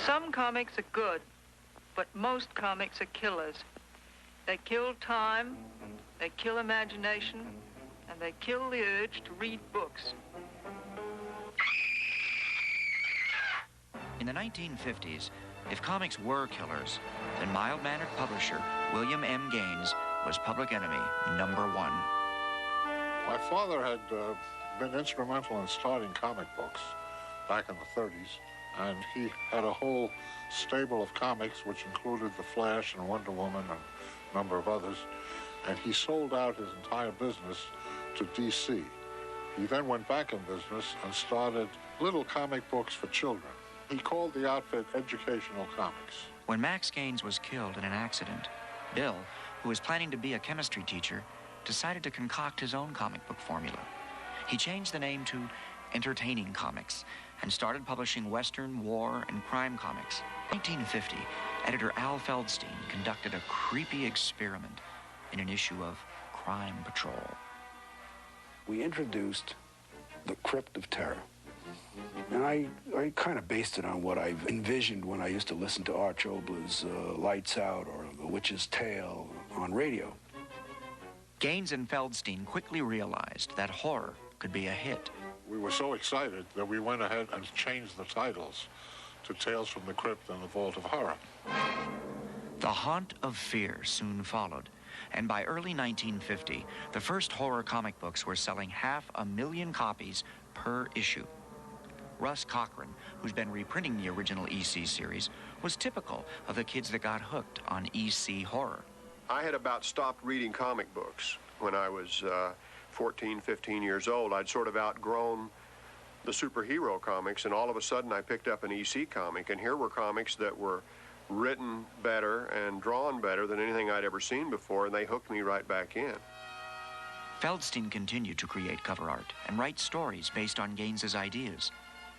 Some comics are good, but most comics are killers. They kill time, they kill imagination, and they kill the urge to read books. In the 1950s, if comics were killers, then mild-mannered publisher William M. Gaines was public enemy #1. My father had been instrumental in starting comic books back in the 30s, and he had a whole stable of comics which included The Flash and Wonder Woman and a number of others, and he sold out his entire business to DC. He then went back in business and started little comic books for children. He called the outfit Educational Comics. When Max Gaines was killed in an accident, Bill, who was planning to be a chemistry teacher, decided to concoct his own comic book formula. He changed the name to Entertaining Comics and started publishing Western, war, and crime comics. In 1950, editor Al Feldstein conducted a creepy experiment in an issue of Crime Patrol. We introduced the Crypt of Terror. And I kind of based it on what I envisioned when I used to listen to Arch Oboler's Lights Out or The Witch's Tale on radio. Gaines and Feldstein quickly realized that horror could be a hit. We were so excited that we went ahead and changed the titles to Tales from the Crypt and the Vault of Horror. The Haunt of Fear soon followed, and by early 1950, the first horror comic books were selling 500,000 copies per issue. Russ Cochran, who's been reprinting the original EC series, was typical of the kids that got hooked on EC horror. I had about stopped reading comic books when I was 14, 15 years old. I'd sort of outgrown the superhero comics, and all of a sudden I picked up an EC comic, and here were comics that were written better and drawn better than anything I'd ever seen before, and they hooked me right back in. Feldstein continued to create cover art and write stories based on Gaines's ideas,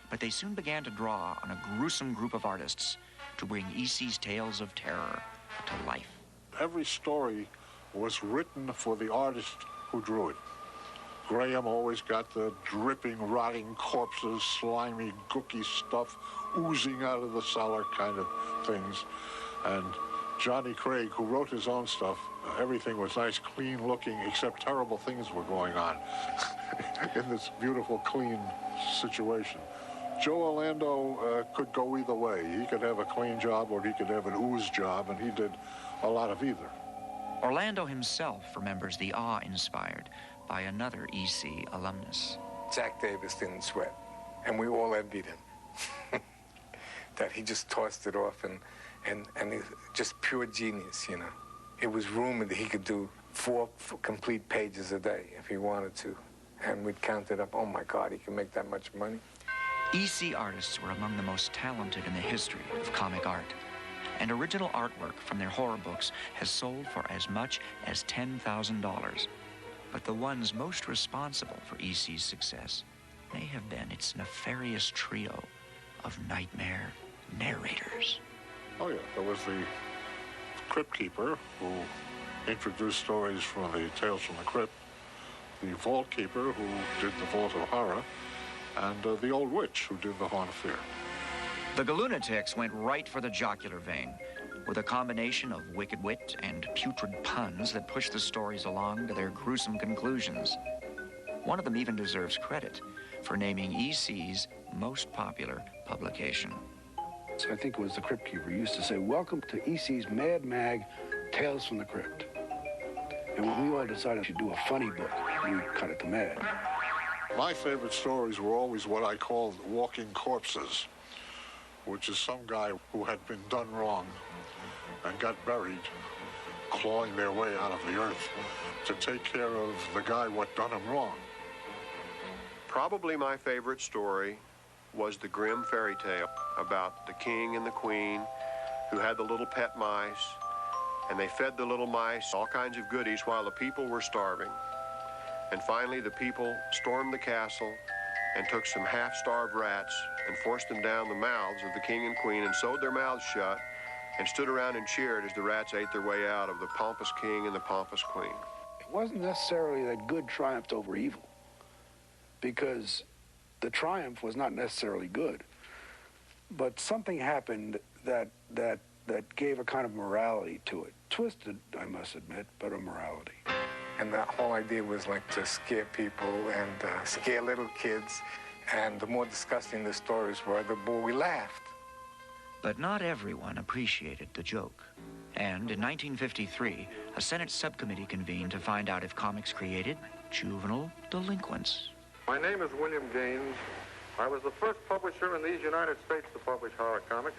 but they soon began to draw on a gruesome group of artists to bring EC's tales of terror to life. Every story was written for the artist who drew it. Graham always got the dripping, rotting corpses, slimy, gooky stuff oozing out of the cellar kind of things. And Johnny Craig, who wrote his own stuff, everything was nice, clean looking, except terrible things were going on in this beautiful, clean situation. Joe Orlando could go either way. He could have a clean job or he could have an ooze job, and he did a lot of either. Orlando himself remembers the awe inspired by another EC alumnus. Jack Davis didn't sweat, and we all envied him. That he just tossed it off, and he, just pure genius, you know. It was rumored that he could do 4 complete pages a day if he wanted to, and we'd count it up. Oh my God, he can make that much money. EC artists were among the most talented in the history of comic art, and original artwork from their horror books has sold for as much as $10,000. But the ones most responsible for EC's success may have been its nefarious trio of nightmare narrators. Oh, yeah, there was the Crypt Keeper, who introduced stories from the Tales from the Crypt, the Vault Keeper, who did the Vault of Horror, and the Old Witch, who did the Haunt of Fear. The Galunatics went right for the jocular vein, with a combination of wicked wit and putrid puns that pushed the stories along to their gruesome conclusions. One of them even deserves credit for naming EC's most popular publication. So I think it was the Crypt Keeper used to say, "Welcome to EC's Mad Mag, Tales from the Crypt." And when we all decided to do a funny book, we cut it to Mad. My favorite stories were always what I called walking corpses, which is some guy who had been done wrong and got buried, clawing their way out of the earth to take care of the guy what done him wrong. Probably my favorite story was the grim fairy tale about the king and the queen who had the little pet mice, and they fed the little mice all kinds of goodies while the people were starving. And finally, the people stormed the castle and took some half-starved rats and forced them down the mouths of the king and queen and sewed their mouths shut and stood around and cheered as the rats ate their way out of the pompous king and the pompous queen. It wasn't necessarily that good triumphed over evil, because the triumph was not necessarily good. but something happened that gave a kind of morality to it. Twisted, I must admit, but a morality. And the whole idea was like to scare people and scare little kids. And the more disgusting the stories were, the more we laughed. But not everyone appreciated the joke. And in 1953, a Senate subcommittee convened to find out if comics created juvenile delinquents. My name is William Gaines. I was the first publisher in these United States to publish horror comics.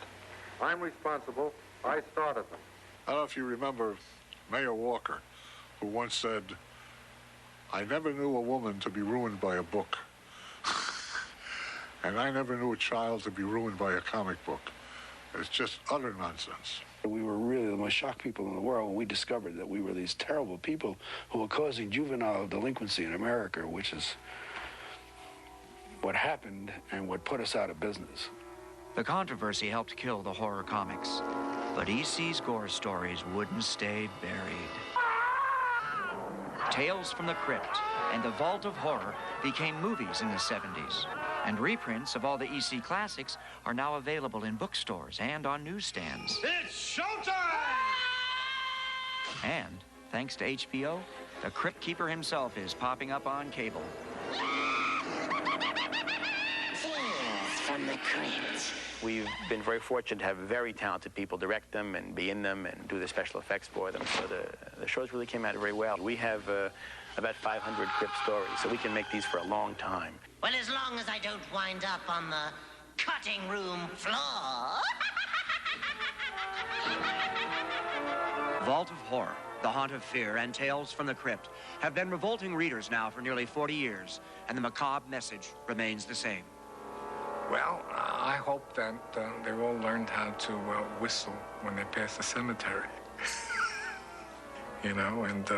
I'm responsible. I started them. I don't know if you remember Mayor Walker, who once said, "I never knew a woman to be ruined by a book." And I never knew a child to be ruined by a comic book. It's just utter nonsense. We were really the most shocked people in the world when we discovered that we were these terrible people who were causing juvenile delinquency in America, which is what happened and what put us out of business. The controversy helped kill the horror comics, but E.C.'s gore stories wouldn't stay buried. Tales from the Crypt and The Vault of Horror became movies in the 70s, and reprints of all the E.C. classics are now available in bookstores and on newsstands. It's showtime! And, thanks to HBO, the Crypt Keeper himself is popping up on cable. Tales from the Crypt. We've been very fortunate to have very talented people direct them and be in them and do the special effects for them. So the shows really came out very well. We have about 500 Crypt stories, so we can make these for a long time. Well, as long as I don't wind up on the cutting room floor. Vault of Horror, The Haunt of Fear, and Tales from the Crypt have been revolting readers now for nearly 40 years, and the macabre message remains the same. Well, I hope that they all learned how to whistle when they pass the cemetery. You know, and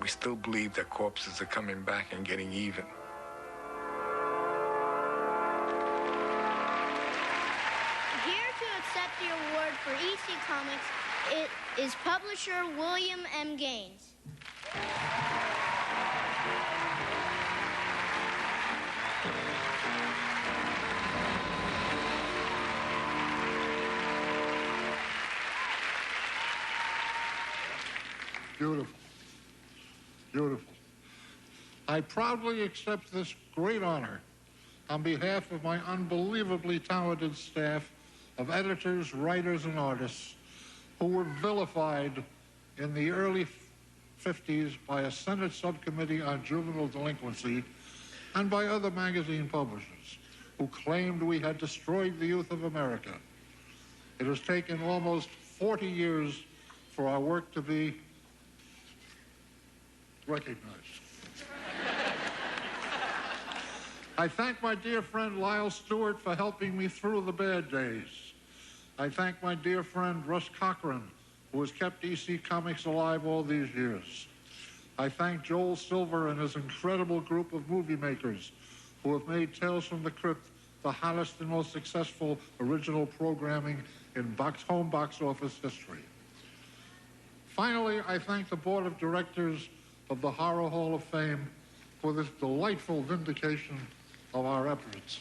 we still believe that corpses are coming back and getting even. Here to accept the award for EC Comics, it is publisher William M. Gaines. Beautiful. Beautiful. I proudly accept this great honor on behalf of my unbelievably talented staff of editors, writers, and artists who were vilified in the early 50s by a Senate subcommittee on juvenile delinquency and by other magazine publishers who claimed we had destroyed the youth of America. It has taken almost 40 years for our work to be recognized. I thank my dear friend Lyle Stewart for helping me through the bad days. I thank my dear friend Russ Cochran, who has kept EC Comics alive all these years. I thank Joel Silver and his incredible group of movie makers who have made Tales from the Crypt the hottest and most successful original programming in home box office history. Finally, I thank the board of directors of the Horror Hall of Fame for this delightful vindication of our efforts.